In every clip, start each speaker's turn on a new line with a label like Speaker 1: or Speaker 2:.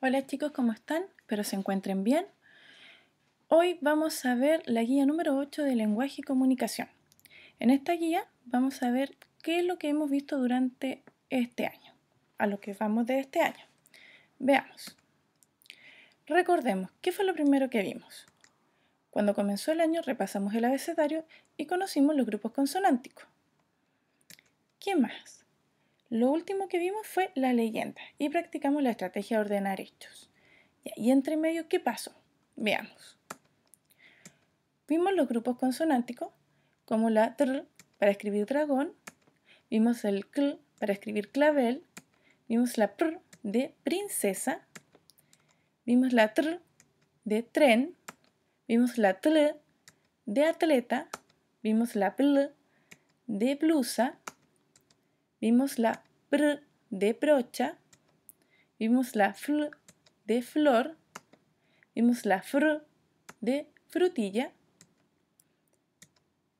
Speaker 1: Hola chicos, ¿cómo están? Espero se encuentren bien. Hoy vamos a ver la guía número 8 de lenguaje y comunicación. En esta guía vamos a ver qué es lo que hemos visto durante este año, a lo que vamos de este año. Veamos. Recordemos, ¿qué fue lo primero que vimos? Cuando comenzó el año repasamos el abecedario y conocimos los grupos consonánticos. ¿Qué más? Lo último que vimos fue la leyenda y practicamos la estrategia de ordenar hechos. Y entre medio, ¿qué pasó? Veamos. Vimos los grupos consonánticos, como la tr para escribir dragón, vimos el cl para escribir clavel, vimos la pr de princesa, vimos la tr de tren, vimos la tl de atleta, vimos la pl de blusa, vimos la pr de brocha, vimos la fl de flor, vimos la fr de frutilla,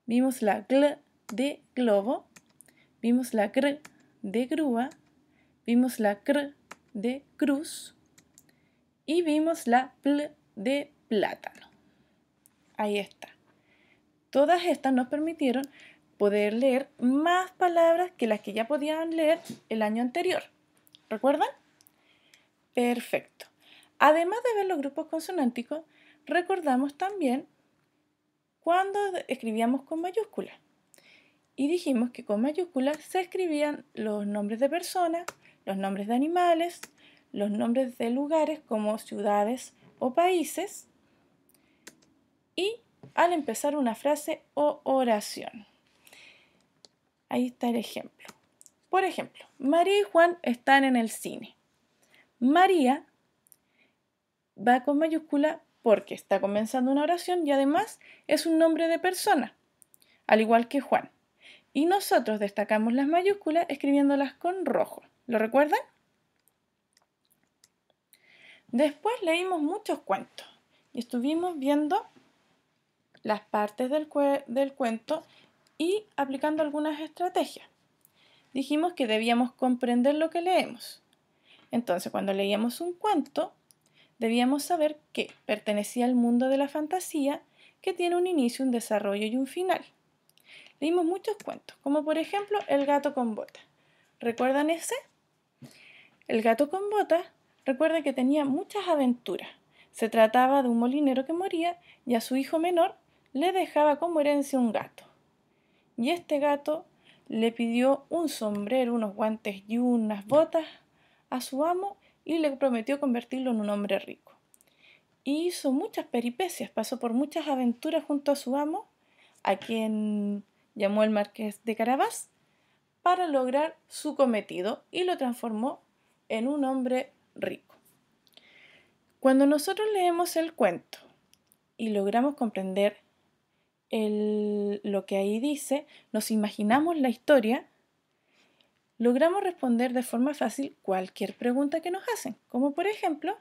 Speaker 1: vimos la gl de globo, vimos la gr de grúa, vimos la cr de cruz y vimos la pl de plátano. Ahí está. Todas estas nos permitieron poder leer más palabras que las que ya podían leer el año anterior. ¿Recuerdan? Perfecto. Además de ver los grupos consonánticos, recordamos también cuando escribíamos con mayúsculas. Y dijimos que con mayúsculas se escribían los nombres de personas, los nombres de animales, los nombres de lugares como ciudades o países y al empezar una frase o oración. Ahí está el ejemplo. Por ejemplo, María y Juan están en el cine. María va con mayúscula porque está comenzando una oración y además es un nombre de persona, al igual que Juan. Y nosotros destacamos las mayúsculas escribiéndolas con rojo. ¿Lo recuerdan? Después leímos muchos cuentos y estuvimos viendo las partes del cuento y aplicando algunas estrategias. Dijimos que debíamos comprender lo que leemos. Entonces, cuando leíamos un cuento, debíamos saber que pertenecía al mundo de la fantasía, que tiene un inicio, un desarrollo y un final. Leímos muchos cuentos, como por ejemplo El gato con botas. ¿Recuerdan ese? El gato con botas, recuerda que tenía muchas aventuras. Se trataba de un molinero que moría y a su hijo menor le dejaba como herencia un gato. Y este gato le pidió un sombrero, unos guantes y unas botas a su amo y le prometió convertirlo en un hombre rico. Y hizo muchas peripecias, pasó por muchas aventuras junto a su amo, a quien llamó el Marqués de Carabás, para lograr su cometido y lo transformó en un hombre rico. Cuando nosotros leemos el cuento y logramos comprender lo que ahí dice, nos imaginamos la historia, logramos responder de forma fácil cualquier pregunta que nos hacen, como por ejemplo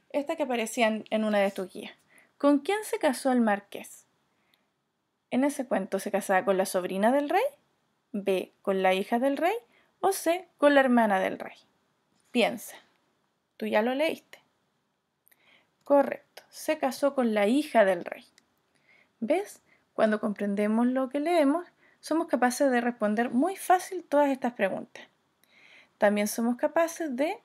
Speaker 1: esta que aparecía en una de tus guías. ¿Con quién se casó el marqués? En ese cuento, ¿se casaba con la sobrina del rey? B, con la hija del rey o C, con la hermana del rey. Piensa, tú ya lo leíste. Correcto, se casó con la hija del rey. ¿Ves? Cuando comprendemos lo que leemos, somos capaces de responder muy fácil todas estas preguntas. También somos capaces de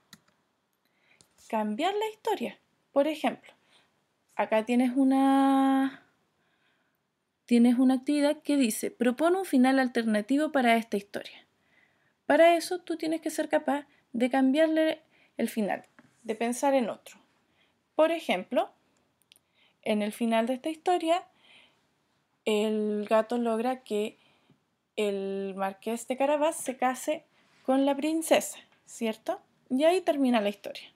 Speaker 1: cambiar la historia. Por ejemplo, acá tienes una actividad que dice, propone un final alternativo para esta historia. Para eso tú tienes que ser capaz de cambiarle el final, de pensar en otro. Por ejemplo, en el final de esta historia, el gato logra que el Marqués de Carabás se case con la princesa, ¿cierto? Y ahí termina la historia.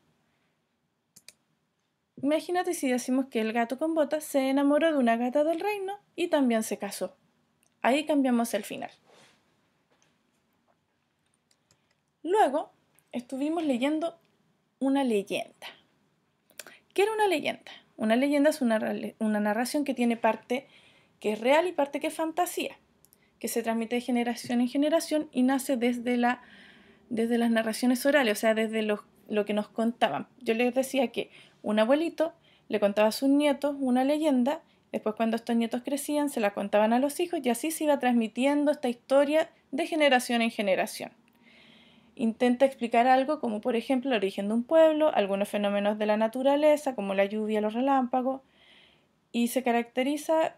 Speaker 1: Imagínate si decimos que el gato con botas se enamoró de una gata del reino y también se casó. Ahí cambiamos el final. Luego estuvimos leyendo una leyenda. ¿Qué era una leyenda? Una leyenda es una narración que tiene parte que es real y parte que es fantasía, que se transmite de generación en generación y nace desde las narraciones orales, o sea, desde los lo que nos contaban. Yo les decía que un abuelito le contaba a sus nietos una leyenda, después cuando estos nietos crecían se la contaban a los hijos y así se iba transmitiendo esta historia de generación en generación. Intenta explicar algo como por ejemplo el origen de un pueblo, algunos fenómenos de la naturaleza como la lluvia, los relámpagos, y se caracteriza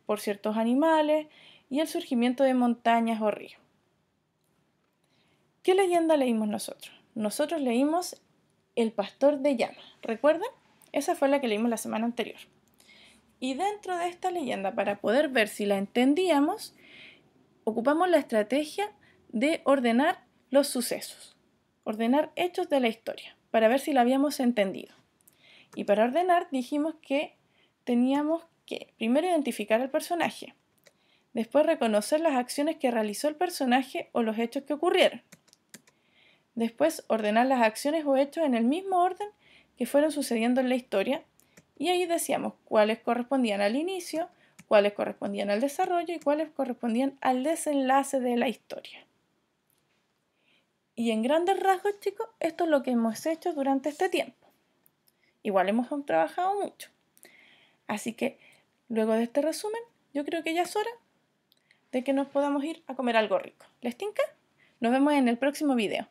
Speaker 1: por ciertos animales y el surgimiento de montañas o ríos. ¿Qué leyenda leímos nosotros? Nosotros leímos El pastor de llama, ¿recuerdan? Esa fue la que leímos la semana anterior. Y dentro de esta leyenda, para poder ver si la entendíamos, ocupamos la estrategia de ordenar los sucesos, ordenar hechos de la historia, para ver si la habíamos entendido. Y para ordenar dijimos que teníamos que primero identificar al personaje, después reconocer las acciones que realizó el personaje o los hechos que ocurrieron. Después ordenar las acciones o hechos en el mismo orden que fueron sucediendo en la historia y ahí decíamos cuáles correspondían al inicio, cuáles correspondían al desarrollo y cuáles correspondían al desenlace de la historia. Y en grandes rasgos, chicos, esto es lo que hemos hecho durante este tiempo. Igual hemos trabajado mucho. Así que luego de este resumen, yo creo que ya es hora de que nos podamos ir a comer algo rico. ¿Les tinca? Nos vemos en el próximo video.